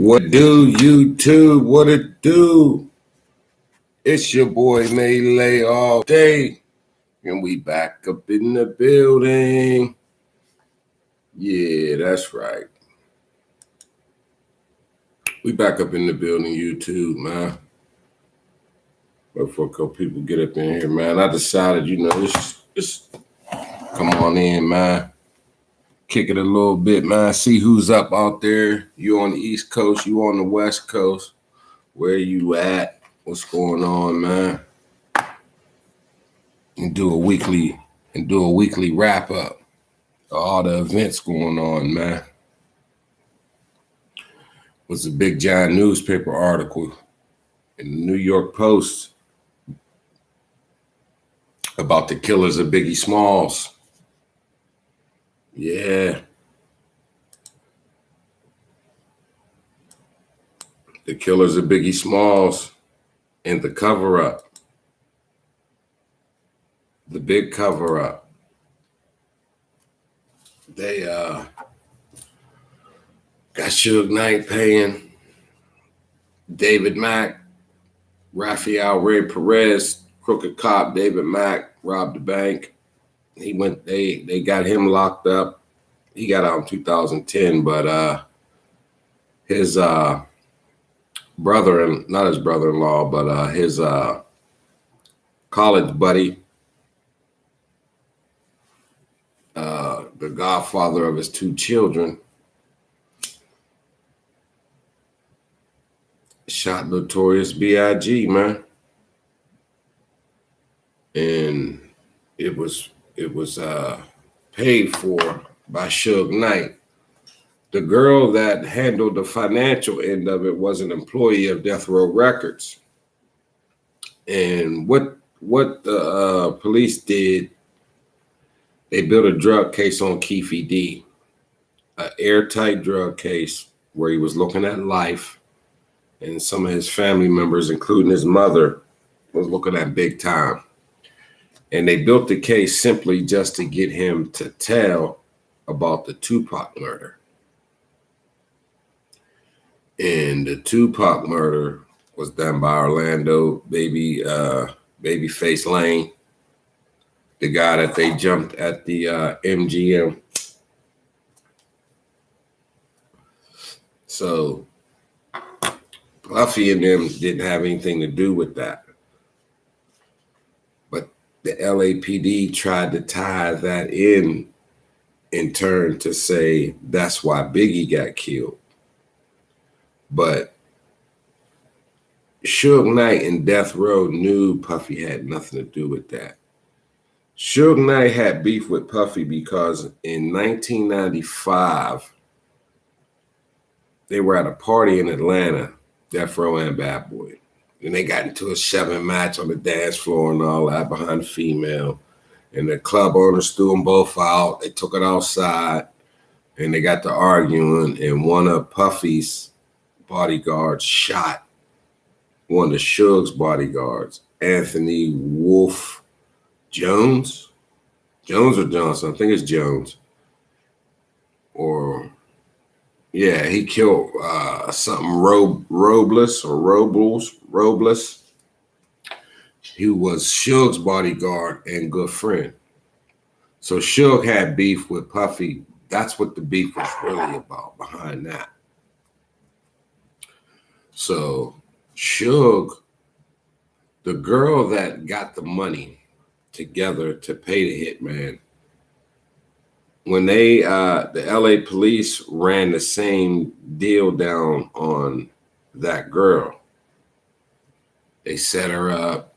What do, YouTube? What it do? It's your boy Melee all day, and we back up in the building. Yeah, that's right. We back up in the building, YouTube, man. Before a couple people get up in here, man, I decided, just come on in, man. Kick it a little bit, man. See who's up out there. You on the East Coast, you on the West Coast. Where you at? What's going on, man? And do a weekly wrap up of all the events going on, man. Was a big giant newspaper article in the New York Post about the killers of Biggie Smalls. Yeah. The killers of Biggie Smalls and the cover-up. The big cover-up. They got Suge Knight paying David Mack, Rafael Ray Perez, crooked cop David Mack robbed the bank. They got him locked up. He got out in 2010, but his not his brother-in-law, but his college buddy, the godfather of his two children, shot Notorious B.I.G., man. And it was paid for by Suge Knight. The girl that handled the financial end of it was an employee of Death Row Records. And what the police did, they built a drug case on Keefe D, an airtight drug case where he was looking at life, and some of his family members, including his mother, was looking at big time. And they built the case simply just to get him to tell about the Tupac murder. And the Tupac murder was done by Orlando Babyface Lane, the guy that they jumped at the MGM. So Puffy and them didn't have anything to do with that. But the LAPD tried to tie that in turn to say that's why Biggie got killed. But Suge Knight and Death Row knew Puffy had nothing to do with that. Suge Knight had beef with Puffy because in 1995, they were at a party in Atlanta, Death Row and Bad Boy. And they got into a shoving match on the dance floor and all that behind the female. And the club owners threw them both out. They took it outside and they got to arguing. And one of Puffy's bodyguards shot one of Suge's bodyguards, Anthony Wolf Jones or Johnson. I think it's Jones. Yeah, he killed something Robles. He was Suge's bodyguard and good friend. So Suge had beef with Puffy. That's what the beef was really about behind that. So Suge, the girl that got the money together to pay the hitman, when they the LA police ran the same deal down on that girl. They set her up.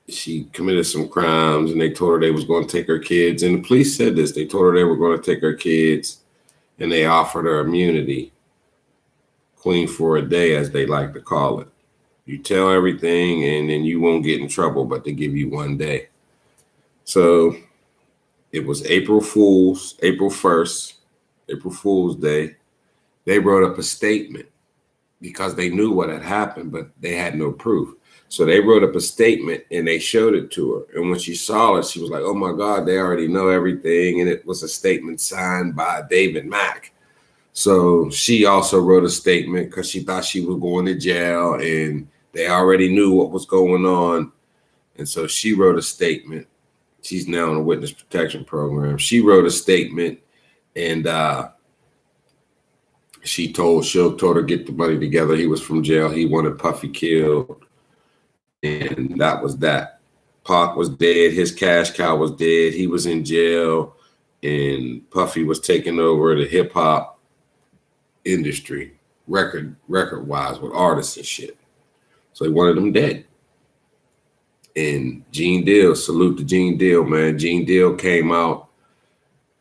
She committed some crimes and they told her they was going to take her kids. And the police said this. They told her they were going to take her kids and they offered her immunity. Queen for a day, as they like to call it. You tell everything and then you won't get in trouble, but they give you 1 day. So it was April 1st, April Fool's Day. They wrote up a statement because they knew what had happened, but they had no proof. So they wrote up a statement and they showed it to her. And when she saw it, she was like, oh my God, they already know everything. And it was a statement signed by David Mack. So she also wrote a statement because she thought she was going to jail and they already knew what was going on. And so she wrote a statement. She's now in a witness protection program. She wrote a statement and Suge told her get the money together. He was from jail. He wanted Puffy killed. And that was that. Pac was dead. His cash cow was dead. He was in jail. And Puffy was taking over the hip hop industry, record wise, with artists and shit. So he wanted them dead. And Gene Deal, salute to Gene Deal, man. Gene Deal came out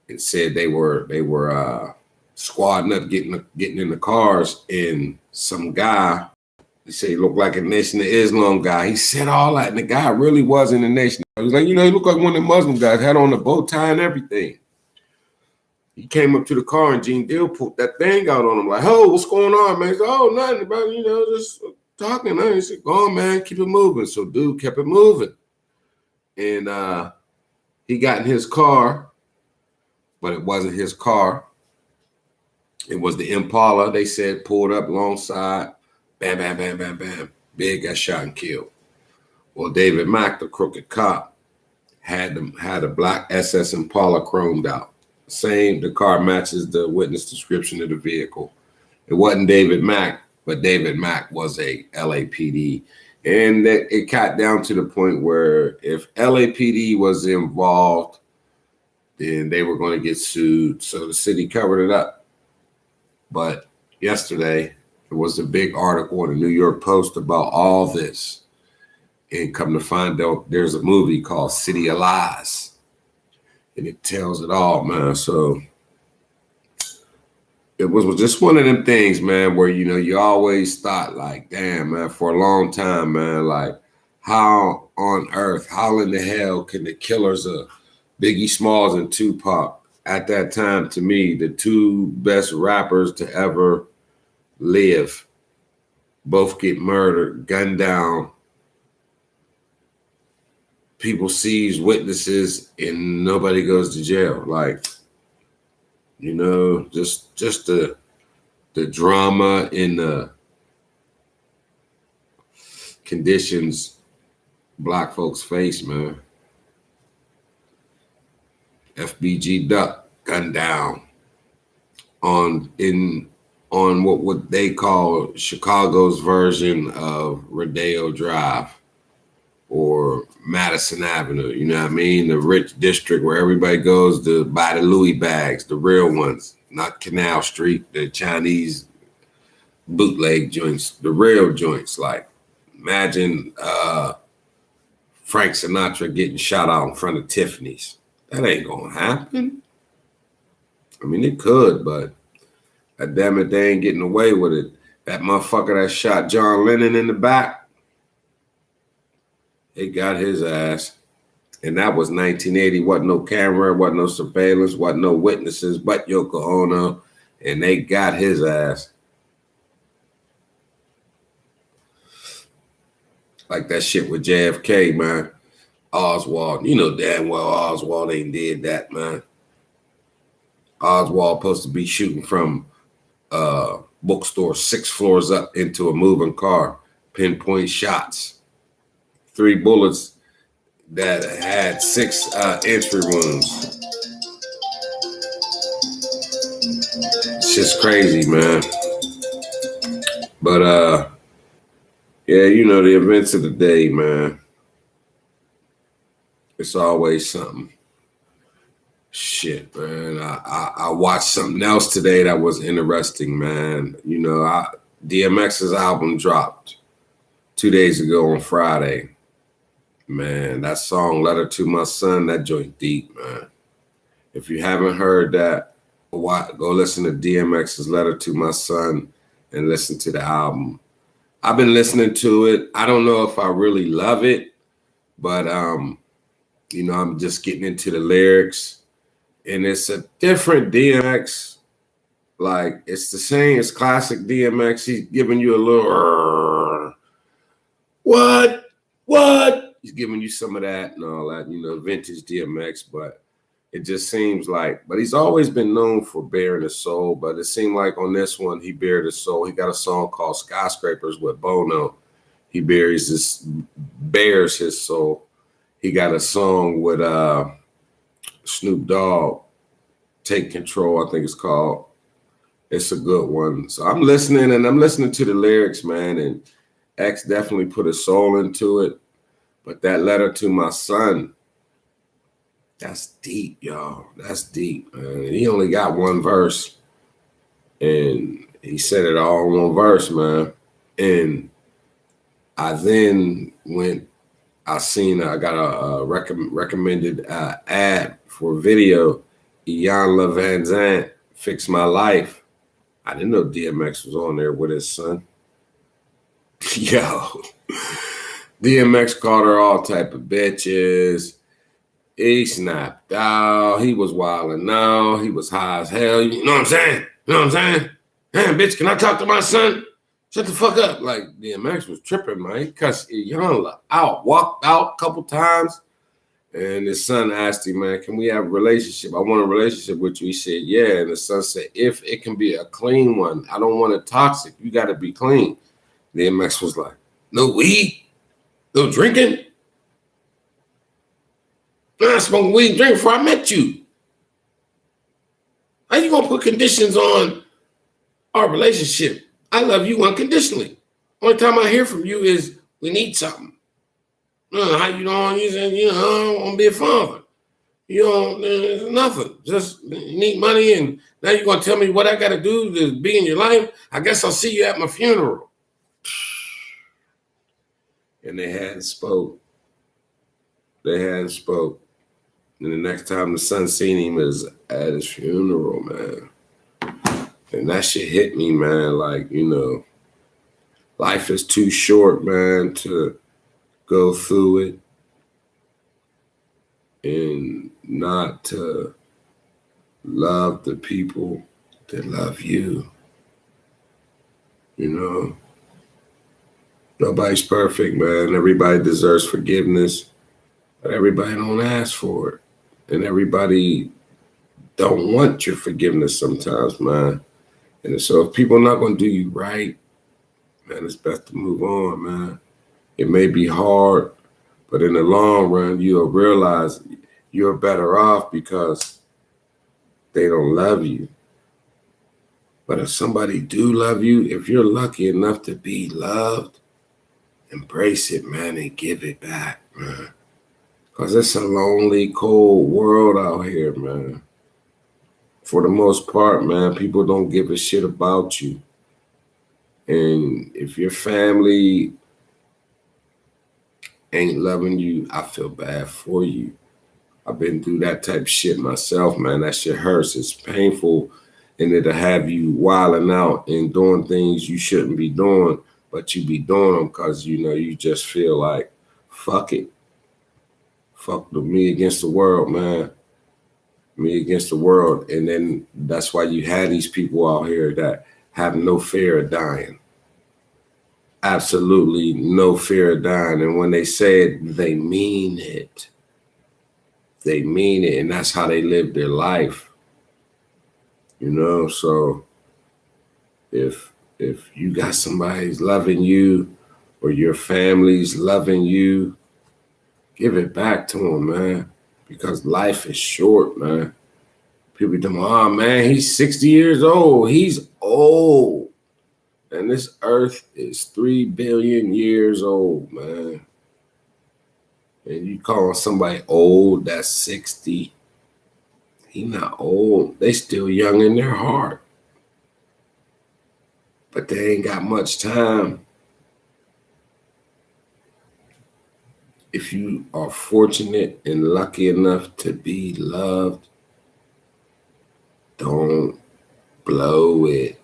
and said they were squadding up, getting in the cars, and some guy, he said he looked like a Nation of Islam guy. He said all that, and the guy really wasn't a Nation. He was like, he looked like one of the Muslim guys, had on a bow tie and everything. He came up to the car, and Gene Deal pulled that thing out on him, like, oh, what's going on, man? He said, oh, nothing, bro, just talking. He said, go on, man, keep it moving. So dude kept it moving. And he got in his car, but it wasn't his car. It was the Impala, they said, pulled up alongside. Bam, bam, bam, bam, bam. Big got shot and killed. Well, David Mack, the crooked cop, had a black SS Impala chromed out. The car matches the witness description of the vehicle. It wasn't David Mack, but David Mack was a LAPD. And it got down to the point where if LAPD was involved, then they were going to get sued. So the city covered it up. But yesterday, there was a big article in the New York Post about all this. And come to find out, there's a movie called City of Lies. And it tells it all, man. So it was just one of them things, man, where, you always thought like, damn, man, for a long time, man, like how on earth, how in the hell can the killers of Biggie Smalls and Tupac, at that time, to me, the two best rappers to ever live, both get murdered, gunned down, people seize witnesses, and nobody goes to jail. Like, just the drama and the conditions black folks face, man. FBG Duck gunned down on what they call Chicago's version of Rodeo Drive or Madison Avenue. You know what I mean? The rich district where everybody goes to buy the Louis bags, the real ones, not Canal Street, the Chinese bootleg joints, the real joints. Like, imagine Frank Sinatra getting shot out in front of Tiffany's. That ain't gonna happen. I mean, it could, but damn it, they ain't getting away with it. That motherfucker that shot John Lennon in the back, they got his ass. And that was 1980. Wasn't no camera, wasn't no surveillance, wasn't no witnesses but Yoko Ono. And they got his ass. Like that shit with JFK, man. Oswald, damn well Oswald ain't did that, man. Oswald supposed to be shooting from bookstore 6 floors up into a moving car, pinpoint shots, 3 bullets that had 6 entry wounds. It's just crazy, man. But yeah, the events of the day, man. It's always something. Shit, man. I watched something else today that was interesting, man. DMX's album dropped 2 days ago on Friday. Man, that song, Letter to My Son, that joint deep, man. If you haven't heard that, go listen to DMX's Letter to My Son and listen to the album. I've been listening to it. I don't know if I really love it, but I'm just getting into the lyrics. And it's a different DMX. Like, it's the same as classic DMX. He's giving you a little, what? He's giving you some of that and all that, vintage DMX. But It just seems like, but he's always been known for bearing his soul. But it seemed like on this one, he bared his soul. He got a song called Skyscrapers with Bono. He bears his soul. He got a song with Snoop Dogg, Take Control, I think it's called. It's a good one. So I'm listening to the lyrics, man. And X definitely put his soul into it. But that letter to my son, that's deep, y'all. That's deep, man. He only got one verse. And he said it all in one verse, man. And I then I got a recommended ad for a video. Ian Van Zant, Fix My Life. I didn't know DMX was on there with his son. Yo, DMX called her all type of bitches. He snapped out. He was wilding out. He was high as hell. You know what I'm saying? You know what I'm saying? Hey, bitch, can I talk to my son? Shut the fuck up. Like, DMX was tripping, man. He cussed Young out, walked out a couple times. And his son asked him, man, can we have a relationship? I want a relationship with you. He said, yeah. And the son said, if it can be a clean one, I don't want it toxic. You got to be clean. DMX was like, no weed? No drinking? I smoked weed and drink before I met you. How you going to put conditions on our relationship? I love you unconditionally. Only time I hear from you is we need something. How you doing? You said, I don't want to be a father. There's nothing. Just you need money, and now you're going to tell me what I got to do to be in your life? I guess I'll see you at my funeral. And they hadn't spoke. And the next time the son seen him was at his funeral, man. And that shit hit me, man. Like, life is too short, man, to go through it and not to love the people that love you. Nobody's perfect, man. Everybody deserves forgiveness, but everybody don't ask for it. And everybody don't want your forgiveness sometimes, man. And so if people are not going to do you right, man, it's best to move on, man. It may be hard, but in the long run, you'll realize you're better off because they don't love you. But if somebody do love you, if you're lucky enough to be loved, embrace it, man, and give it back, man. Because it's a lonely, cold world out here, man. For the most part, man, people don't give a shit about you. And if your family ain't loving you, I feel bad for you. I've been through that type of shit myself, man. That shit hurts. It's painful, and it'll have you wilding out and doing things you shouldn't be doing, but you be doing them because, you just feel like, fuck it. Fuck me against the world, man. Me against the world. And then that's why you had these people out here that have no fear of dying. Absolutely no fear of dying. And when they say it, they mean it. They mean it, and that's how they live their life. So if you got somebody's loving you or your family's loving you, give it back to them, man. Because life is short, man. People think, oh, man, he's 60 years old. He's old. And this earth is 3 billion years old, man. And you call somebody old that's 60, he not old. They still young in their heart. But they ain't got much time. If you are fortunate and lucky enough to be loved, don't blow it.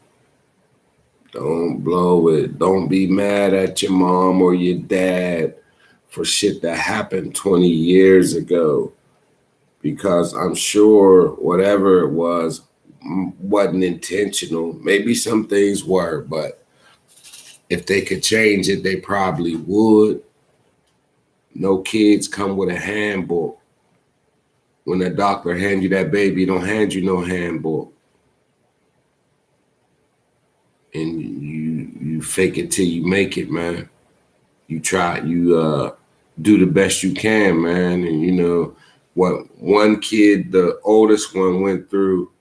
Don't blow it. Don't be mad at your mom or your dad for shit that happened 20 years ago. Because I'm sure whatever it was wasn't intentional. Maybe some things were, but if they could change it, they probably would. No kids come with a handbook. when that doctor hand you that baby, don't hand you no handbook. And you fake it till you make it, man. You do the best you can, man. And you know what one kid, the oldest one, went through,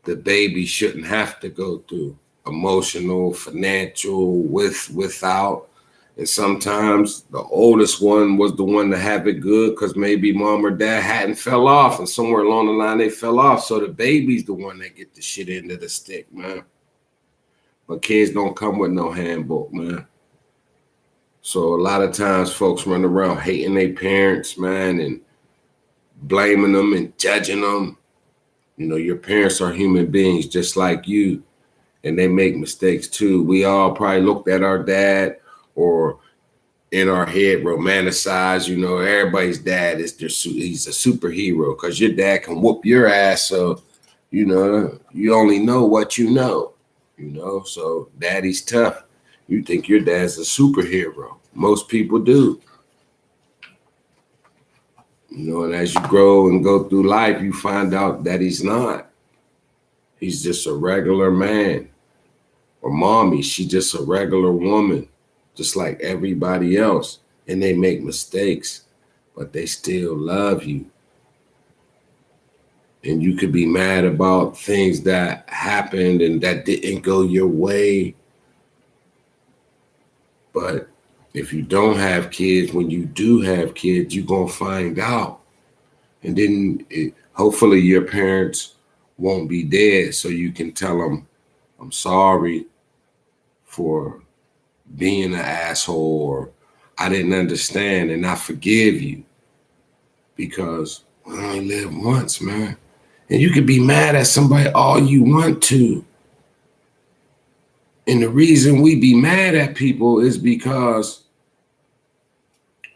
the baby shouldn't have to go through. Emotional, financial, without. And sometimes the oldest one was the one to have it good because maybe mom or dad hadn't fell off, and somewhere along the line they fell off. So the baby's the one that get the shit end of the stick, man. But kids don't come with no handbook, man. So a lot of times folks run around hating their parents, man, and blaming them and judging them. You know, your parents are human beings just like you, and they make mistakes too. We all probably looked at our dad, or in our head romanticize, you know, everybody's dad is he's a superhero because your dad can whoop your ass. So, you know, you only know what you know, so daddy's tough. You think your dad's a superhero. Most people do. You know, and as you grow and go through life, you find out that he's not. He's just a regular man. Or mommy, she's just a regular woman, just like everybody else. And they make mistakes, but they still love you. And you could be mad about things that happened and that didn't go your way. But if you don't have kids, when you do have kids, you're going to find out. And then hopefully your parents won't be dead, so you can tell them, I'm sorry for being an asshole, or I didn't understand, and I forgive you, because we only live once, man. And you can be mad at somebody all you want to. And the reason we be mad at people is because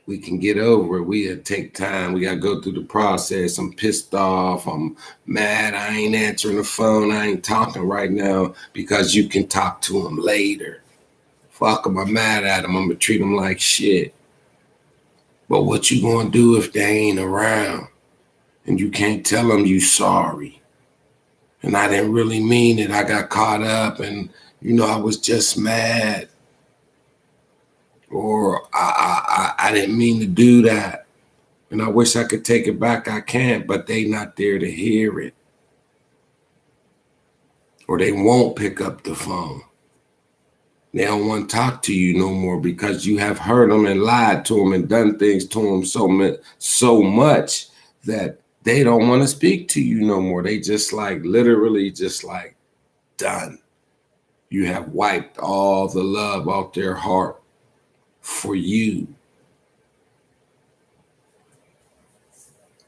we can get over it. We take time. We got to go through the process. I'm pissed off. I'm mad. I ain't answering the phone. I ain't talking right now, because you can talk to them later. Fuck them. I'm mad at them. I'm going to treat them like shit. But what you going to do if they ain't around and you can't tell them you sorry? And I didn't really mean it. I got caught up and, I was just mad. Or I didn't mean to do that. And I wish I could take it back. I can't, but they not there to hear it. Or they won't pick up the phone. They don't want to talk to you no more because you have hurt them and lied to them and done things to them so much that they don't want to speak to you no more. They just literally done. You have wiped all the love out their heart for you.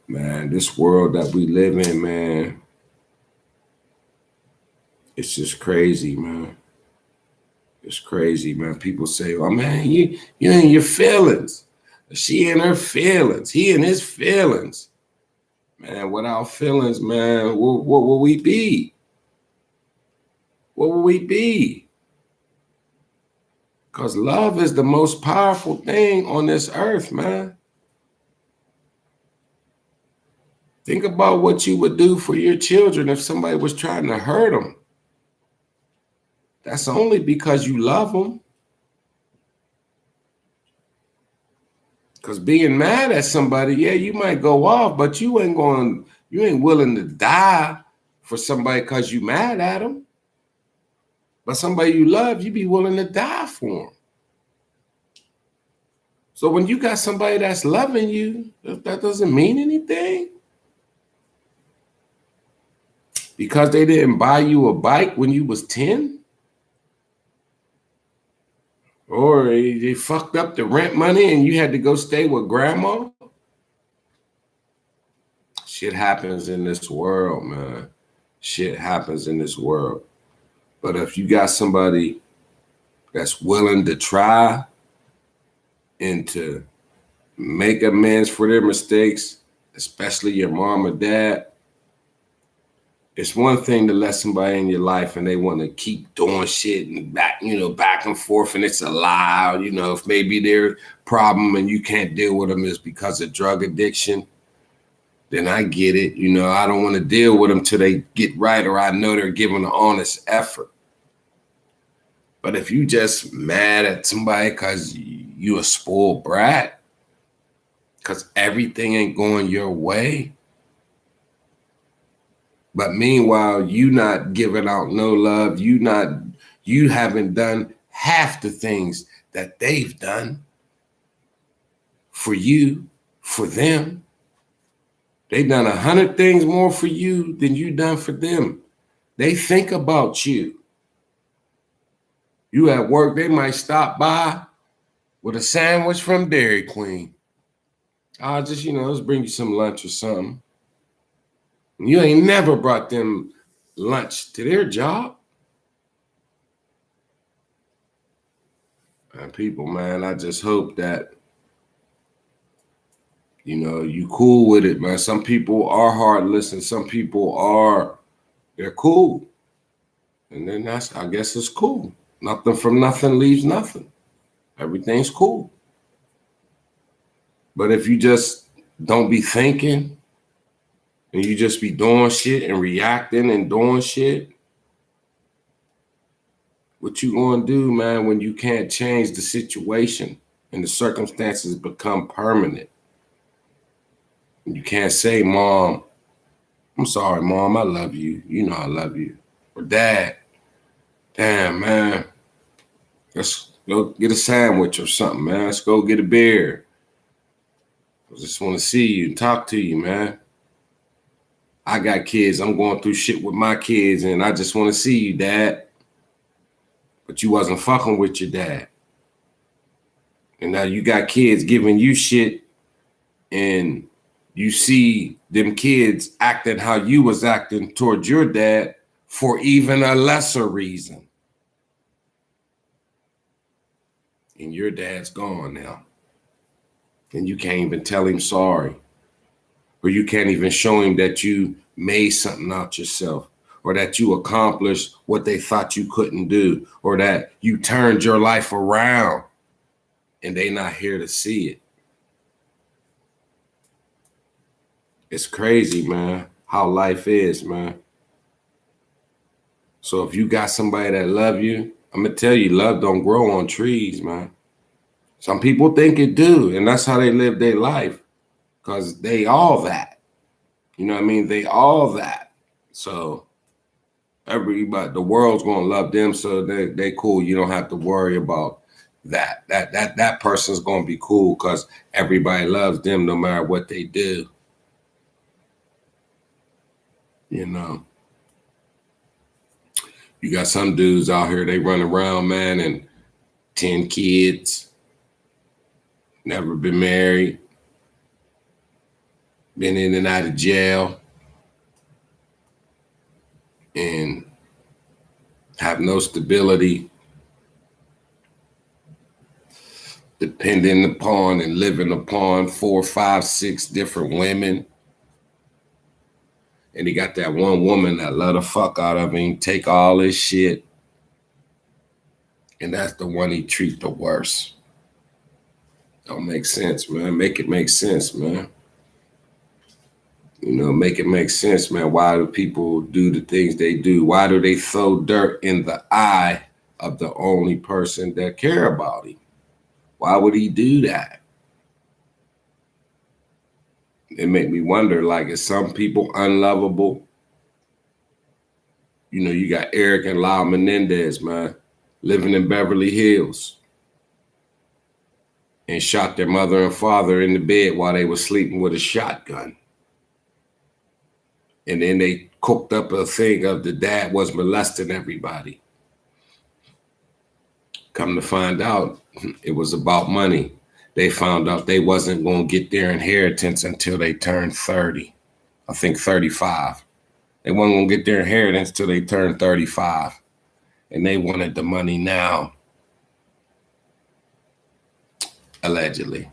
Man, this world that we live in, man, it's just crazy, man. It's crazy, man. People say, "Oh man, you in your feelings." She in her feelings. He in his feelings. Man, without feelings, man, what will we be? What will we be? Because love is the most powerful thing on this earth, man. Think about what you would do for your children if somebody was trying to hurt them. That's only because you love them. Because being mad at somebody, yeah, you might go off, but you ain't willing to die for somebody because you mad at them. But somebody you love, you be willing to die for them. So when you got somebody that's loving you, that doesn't mean anything. Because they didn't buy you a bike when you was 10? Or they fucked up the rent money and you had to go stay with grandma? Shit happens in this world, man. Shit happens in this world. But if you got somebody that's willing to try and to make amends for their mistakes, especially your mom or dad, it's one thing to let somebody in your life and they want to keep doing shit and back and forth, and it's a lie. If maybe their problem and you can't deal with them is because of drug addiction, then I get it. You know, I don't want to deal with them till they get right, or I know they're giving an honest effort. But if you just mad at somebody because you a spoiled brat, because everything ain't going your way, but meanwhile, you not giving out no love, you haven't done half the things that they've done for you, for them. They've done 100 things more for you than you done for them. They think about you. You at work, they might stop by with a sandwich from Dairy Queen. I'll just, let's bring you some lunch or something. You ain't never brought them lunch to their job. And people, man, I just hope that, you cool with it, man. Some people are heartless and some people they're cool. And then I guess it's cool. Nothing from nothing leaves nothing. Everything's cool. But if you just don't be thinking and you just be doing shit and reacting and doing shit, what you gonna do, man, when you can't change the situation and the circumstances become permanent? You can't say, Mom, I'm sorry, Mom, I love you. You know I love you. Or Dad, damn, man, let's go get a sandwich or something, man. Let's go get a beer. I just want to see you and talk to you, man. I got kids. I'm going through shit with my kids, and I just want to see you, Dad. But you wasn't fucking with your dad. And now you got kids giving you shit, and you see them kids acting how you was acting towards your dad for even a lesser reason. And your dad's gone now. And you can't even tell him sorry. Or you can't even show him that you made something out yourself, or that you accomplished what they thought you couldn't do, or that you turned your life around, and they not here to see it. It's crazy, man, how life is, man. So if you got somebody that love you, I'm going to tell you, love don't grow on trees, man. Some people think it do, and that's how they live their life, because they all that. You know what I mean? They all that. So everybody, the world's going to love them, so they cool. You don't have to worry about that. That person's going to be cool because everybody loves them no matter what they do. You know, you got some dudes out here, they run around, man, and 10 kids, never been married, been in and out of jail, and have no stability, depending upon and living upon 4, 5, 6 different women. And he got that one woman that love the fuck out of him, take all his shit. And that's the one he treat the worst. Don't make sense, man. Make it make sense, man. Make it make sense, man. Why do people do the things they do? Why do they throw dirt in the eye of the only person that care about him? Why would he do that? It made me wonder, like, is some people unlovable? You got Eric and Lyle Menendez, man, living in Beverly Hills, and shot their mother and father in the bed while they were sleeping with a shotgun. And then they cooked up a thing of the dad was molesting everybody. Come to find out, it was about money. They found out they wasn't going to get their inheritance until they turned 30. I think 35. They wasn't going to get their inheritance till they turned 35. And they wanted the money now. Allegedly.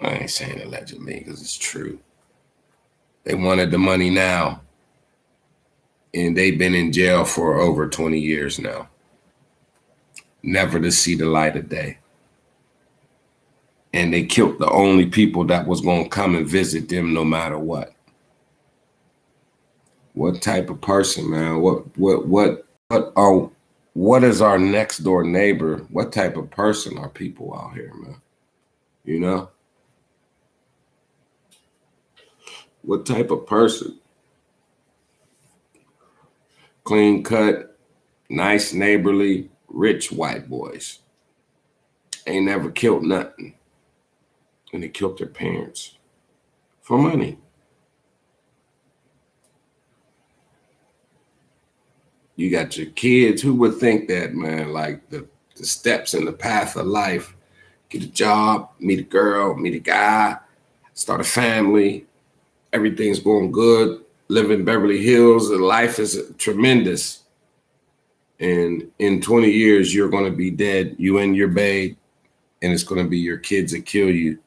I ain't saying allegedly because it's true. They wanted the money now. And they've been in jail for over 20 years now. Never to see the light of day. And they killed the only people that was going to come and visit them no matter what. What type of person, man? What is our next door neighbor? What type of person are people out here, man? You know? What type of person? Clean cut, nice, neighborly, rich white boys. Ain't never killed nothing. And they killed their parents for money. You got your kids. Who would think that, man? Like the steps in the path of life. Get a job, meet a girl, meet a guy, start a family. Everything's going good. Live in Beverly Hills. And life is tremendous. And in 20 years, you're going to be dead. You and your babe. And it's going to be your kids that kill you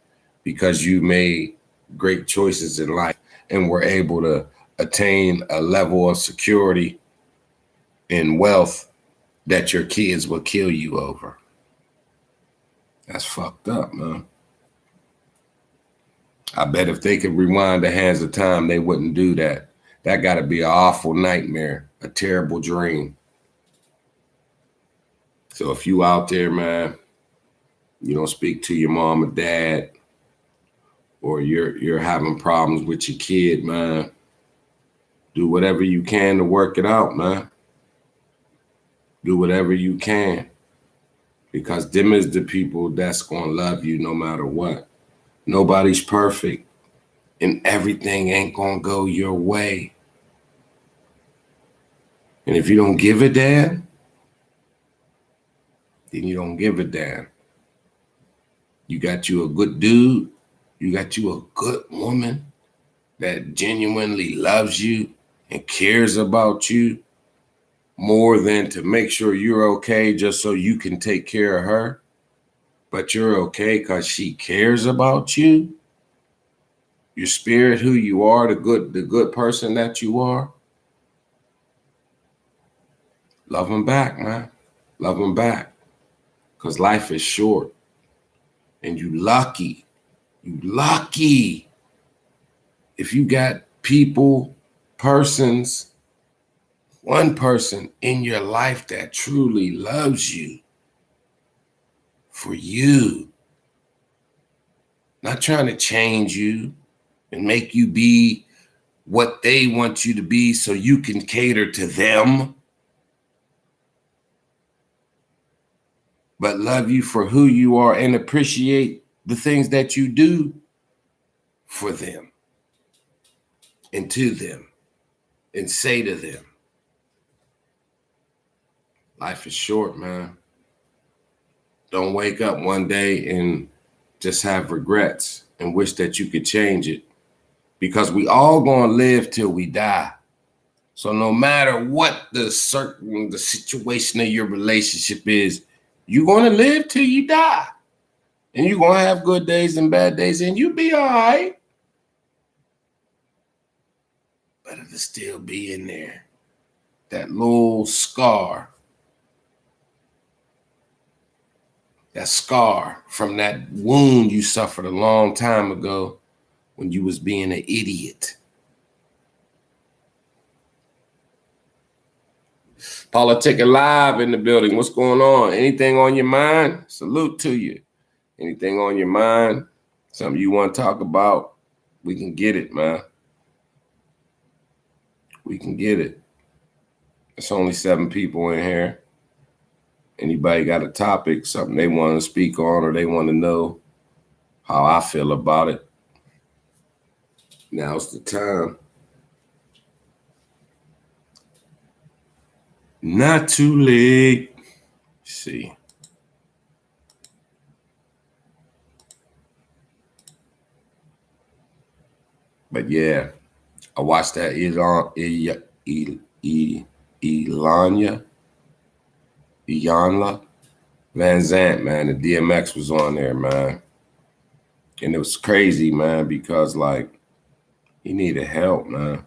because you made great choices in life and were able to attain a level of security and wealth that your kids will kill you over. That's fucked up, man. I bet if they could rewind the hands of time, they wouldn't do that. That got to be an awful nightmare, a terrible dream. So if you out there, man, you don't speak to your mom or dad, or you're having problems with your kid, man, do whatever you can to work it out, man. Do whatever you can, because them is the people that's going to love you no matter what. Nobody's perfect, and everything ain't going to go your way. And if you don't give a damn, then you don't give a damn. You got you a good dude, you got you a good woman that genuinely loves you and cares about you more than to make sure you're okay just so you can take care of her. But you're okay because she cares about you. Your spirit, who you are, the good person that you are. Love them back, man. Love them back. Because life is short. And you lucky. You lucky if you got people, persons, one person in your life that truly loves you for you. Not trying to change you and make you be what they want you to be so you can cater to them, but love you for who you are and appreciate the things that you do for them and to them and say to them. Life is short, man. Don't wake up one day and just have regrets and wish that you could change it, because we all gonna live till we die. So no matter what the situation of your relationship is, you're gonna live till you die. And you're gonna have good days and bad days, and you'll be all right. But it'll still be in there. That little scar. That scar from that wound you suffered a long time ago when you was being an idiot. Politicking Live in the building. What's going on? Anything on your mind? Salute to you. Anything on your mind? Something you want to talk about? We can get it, man. We can get it. It's only 7 people in here. Anybody got a topic, something they want to speak on, or they want to know how I feel about it? Now's the time. Not too late. Let's see. But yeah, I watched that Iyanla Van Zant, man. The DMX was on there, man. And it was crazy, man, because like he needed help, man.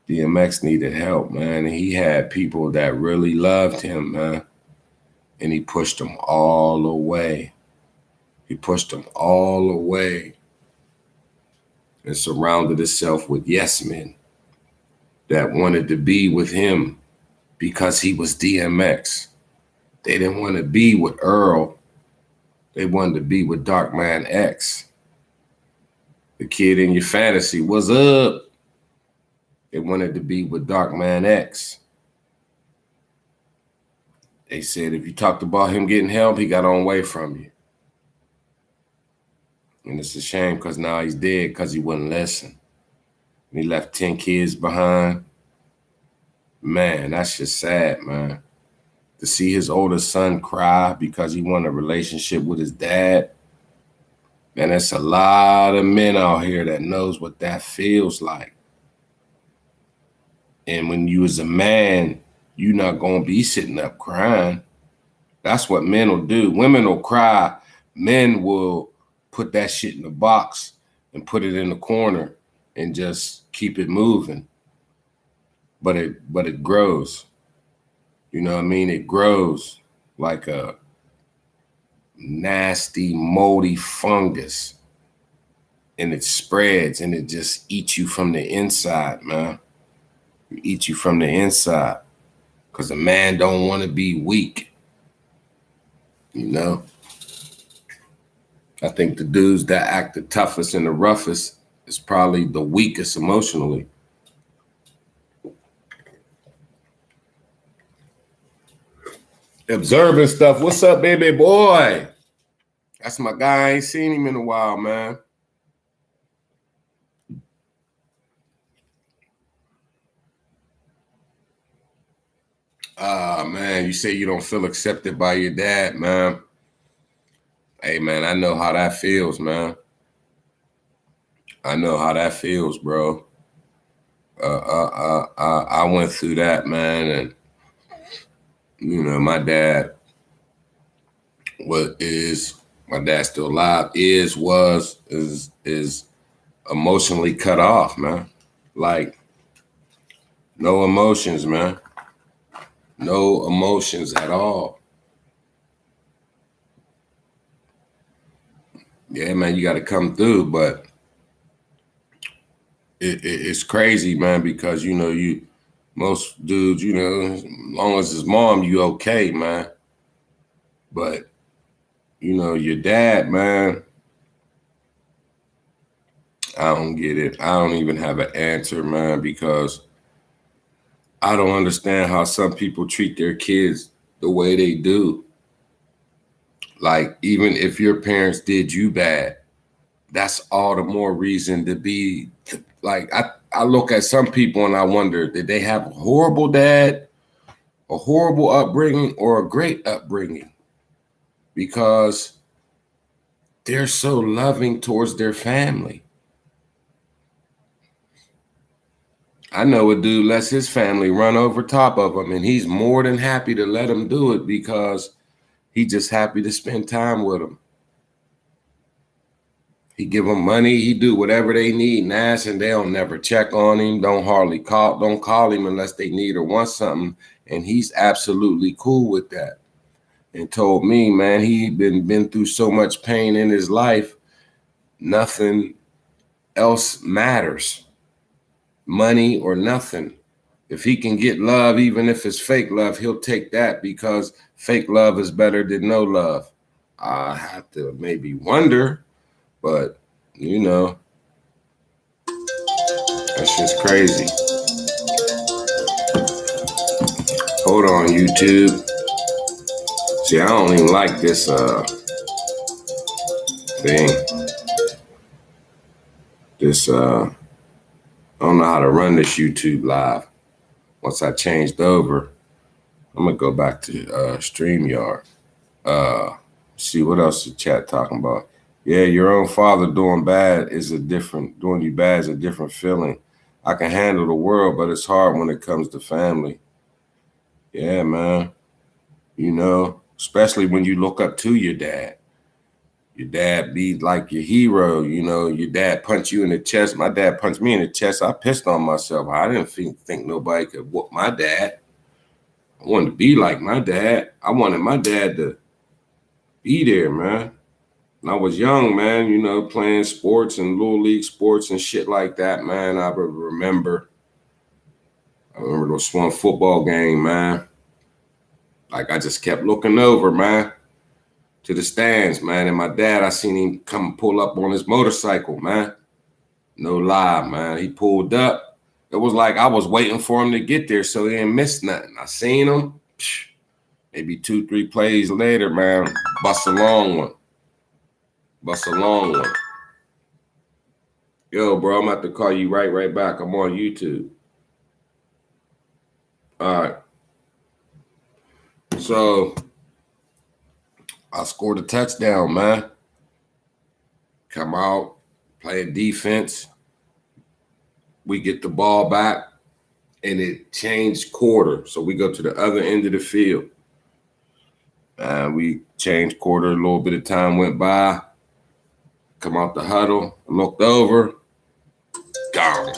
DMX needed help, man. And he had people that really loved him, man. And he pushed them all away. He pushed them all away and surrounded himself with yes men. that wanted to be with him because he was DMX. They didn't want to be with Earl. They wanted to be with Dark Man X. The kid in your fantasy, what's up? They wanted to be with Dark Man X. They said if you talked about him getting help, he got on away from you. And it's a shame because now he's dead because he wouldn't listen. And he left 10 kids behind. Man, that's just sad, man. To see his oldest son cry because he wanted a relationship with his dad. Man, there's a lot of men out here that knows what that feels like. And when you as a man, you're not going to be sitting up crying. That's what men will do. Women will cry. Men will put that shit in the box and put it in the corner and just keep it moving. But it grows. You know what I mean? It grows like a nasty, moldy fungus. And it spreads and it just eats you from the inside, man. It eats you from the inside. Because a man don't want to be weak. You know? I think the dudes that act the toughest and the roughest is probably the weakest emotionally. Observing stuff. What's up, baby boy? That's my guy. I ain't seen him in a while, man. Man, you say you don't feel accepted by your dad, man. Hey, man, I know how that feels, man. I know how that feels, bro. I went through that, man, and you know, my dad's still alive, is emotionally cut off, man. Like, no emotions, man. No emotions at all. Yeah, man, you got to come through, but it's crazy, man, because, you know, most dudes, you know, as long as his mom, you okay, man. But, you know, your dad, man, I don't get it. I don't even have an answer, man, because I don't understand how some people treat their kids the way they do. Like, even if your parents did you bad, that's all the more reason to be like, I look at some people and I wonder, did they have a horrible dad, a horrible upbringing, or a great upbringing? Because they're so loving towards their family. I know a dude lets his family run over top of him, and he's more than happy to let him do it because he's just happy to spend time with them. He give them money, he do whatever they need and ask, and they'll never check on him. Don't call him unless they need or want something. And he's absolutely cool with that. And told me, man, he been through so much pain in his life, nothing else matters. Money or nothing. If he can get love, even if it's fake love, he'll take that because fake love is better than no love. I have to maybe wonder, but you know, that's just crazy. Hold on, YouTube. See, I don't even like this thing. I don't know how to run this YouTube live. Once I changed over, I'm gonna go back to StreamYard. See what else the chat talking about. Yeah, your own father doing you bad is a different feeling. I can handle the world, but it's hard when it comes to family. Yeah, man. You know, especially when you look up to your dad. Your dad be like your hero, you know, your dad punch you in the chest. My dad punched me in the chest. I pissed on myself. I didn't think nobody could whoop my dad. I wanted to be like my dad. I wanted my dad to be there, man. When I was young, man, you know, playing sports and little league sports and shit like that, man, I would remember I remember those one football game, man. Like I just kept looking over, man, to the stands, man. And my dad, I seen him come pull up on his motorcycle, man. No lie, man. He pulled up. It was like I was waiting for him to get there so he didn't miss nothing. I seen him. Maybe 2-3 plays later, man. Bust a long one. Bust a long one. Yo, bro, I'm about to call you right back. I'm on YouTube. All right. So I scored a touchdown, man. Come out, playing defense. We get the ball back, and it changed quarter. So we go to the other end of the field. We changed quarter. A little bit of time went by. Come out the huddle. Looked over. Gone.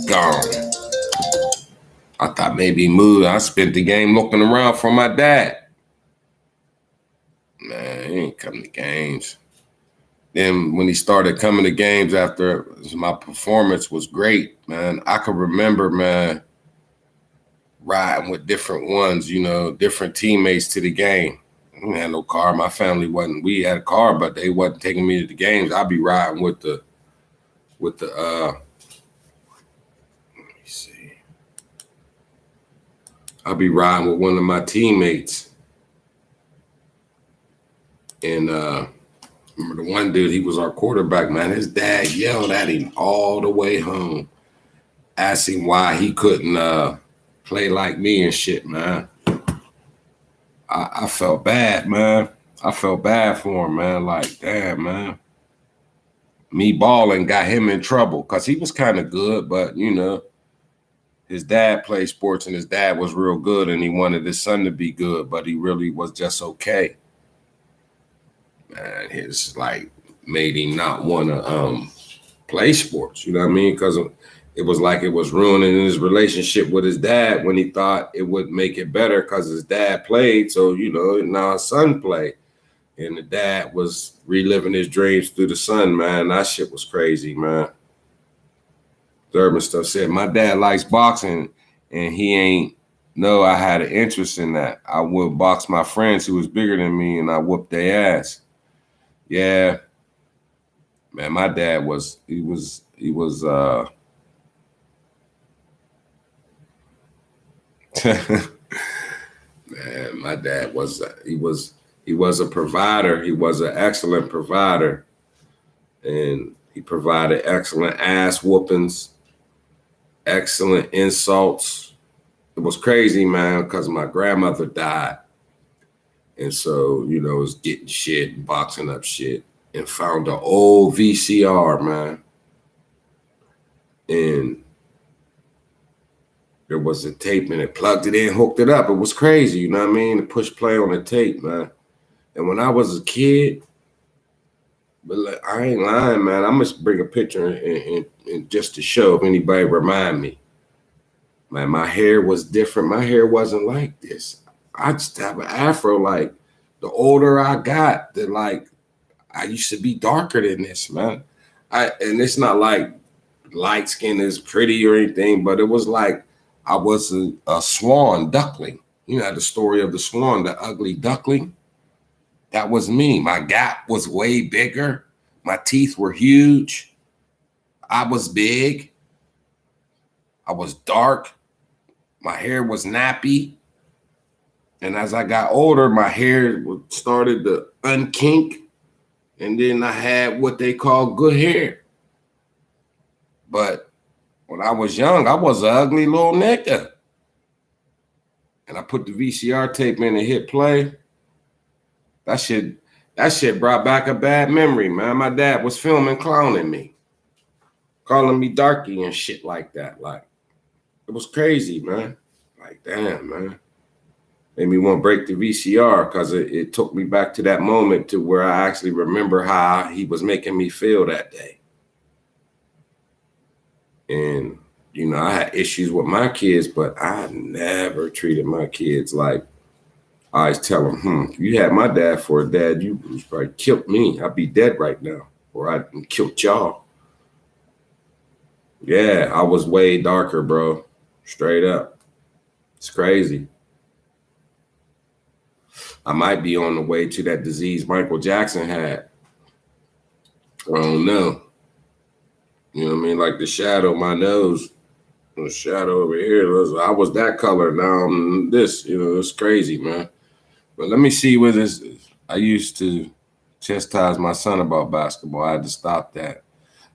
Gone. I thought maybe he moved. I spent the game looking around for my dad. Man, he ain't coming to games. Then when he started coming to games after my performance was great, man, I could remember, man, riding with different ones, you know, different teammates to the game. I didn't have no car. My family wasn't. We had a car, but they wasn't taking me to the games. I'd be riding with the let me see. I'd be riding with one of my teammates. And remember the one dude, he was our quarterback, man. His dad yelled at him all the way home, asking why he couldn't play like me and shit, man. I felt bad, man. I felt bad for him, man. Like, damn, man. Me balling got him in trouble because he was kind of good, but, you know, his dad played sports and his dad was real good and he wanted his son to be good, but he really was just okay. Man, his, like, made him not want to play sports, you know what I mean? Because it was like it was ruining his relationship with his dad when he thought it would make it better because his dad played. So, you know, now his son played. And the dad was reliving his dreams through the son, man. That shit was crazy, man. Durbin stuff said, my dad likes boxing and he ain't know I had an interest in that. I would box my friends who was bigger than me and I whooped their ass. Yeah. Man, my dad was, he was man, my dad was, he was a provider. He was an excellent provider. And he provided excellent ass whoopings, excellent insults. It was crazy, man, because my grandmother died. And so, you know, it was getting shit and boxing up shit and found an old VCR, man. And there was a tape and it plugged it in, hooked it up. It was crazy, you know what I mean? To push play on the tape, man. And when I was a kid, but like, I ain't lying, man. I must bring a picture and just to show if anybody remind me. Man, my hair was different. My hair wasn't like this. I just have an afro. Like the older I got, the like I used to be darker than this, man. And it's not like light skin is pretty or anything, but it was like I was a swan duckling. You know the story of the swan, the ugly duckling. That was me. My gap was way bigger. My teeth were huge. I was big. I was dark. My hair was nappy. And as I got older, my hair started to unkink. And then I had what they call good hair. But when I was young, I was an ugly little nigga. And I put the VCR tape in and hit play. That shit brought back a bad memory, man. My dad was filming, clowning me, calling me darky and shit like that. Like, it was crazy, man. Like, damn, man. Made me want to break the VCR because it took me back to that moment to where I actually remember how he was making me feel that day. And, you know, I had issues with my kids, but I never treated my kids like I always tell them, if you had my dad for a dad, you probably killed me. I'd be dead right now, or I'd killed y'all. Yeah, I was way darker, bro. Straight up. It's crazy. I might be on the way to that disease Michael Jackson had. I don't know. You know what I mean? Like the shadow, my nose, the shadow over here. I was that color. Now I'm this. You know, it's crazy, man. But let me see where this is. I used to chastise my son about basketball. I had to stop that.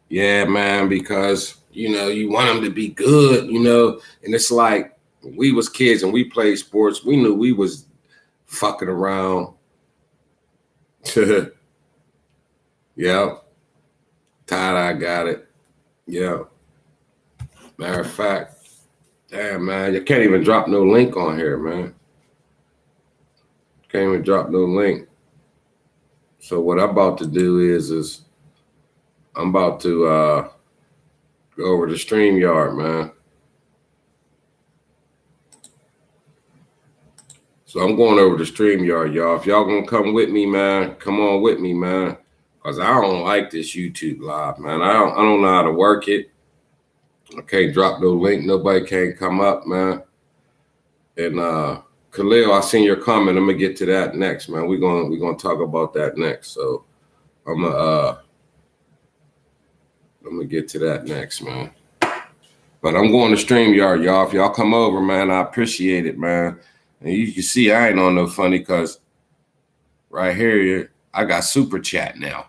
Yeah, man, because you want him to be good, and it's like when we was kids and we played sports, we knew we was fucking around. Yeah, Todd, I got it. Yeah. Matter of fact, damn man, you can't even drop no link on here, man. Can't even drop no link. So what I'm about to do is I'm about to go over to StreamYard, man. So I'm going over to StreamYard, y'all. If y'all gonna come with me, man, come on with me, man. Cause I don't like this YouTube live, man. I don't know how to work it. I can't drop no link. Nobody can't come up, man. And Khalil, I seen your comment. I'm gonna get to that next, man. We're gonna talk about that next. So I'm gonna get to that next, man. But I'm going to StreamYard, y'all. If y'all come over, man, I appreciate it, man. And you can see I ain't on no funny cause right here, I got super chat now.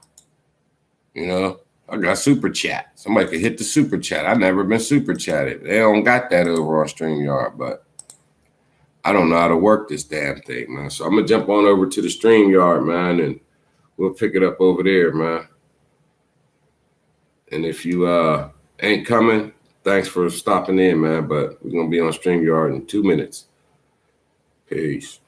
I got super chat. Somebody could hit the super chat. I've never been super chatted. They don't got that over on StreamYard, but I don't know how to work this damn thing, man. So I'm gonna jump on over to the StreamYard, man, and we'll pick it up over there, man. And if you ain't coming, thanks for stopping in, man. But we're gonna be on StreamYard in 2 minutes. Peace.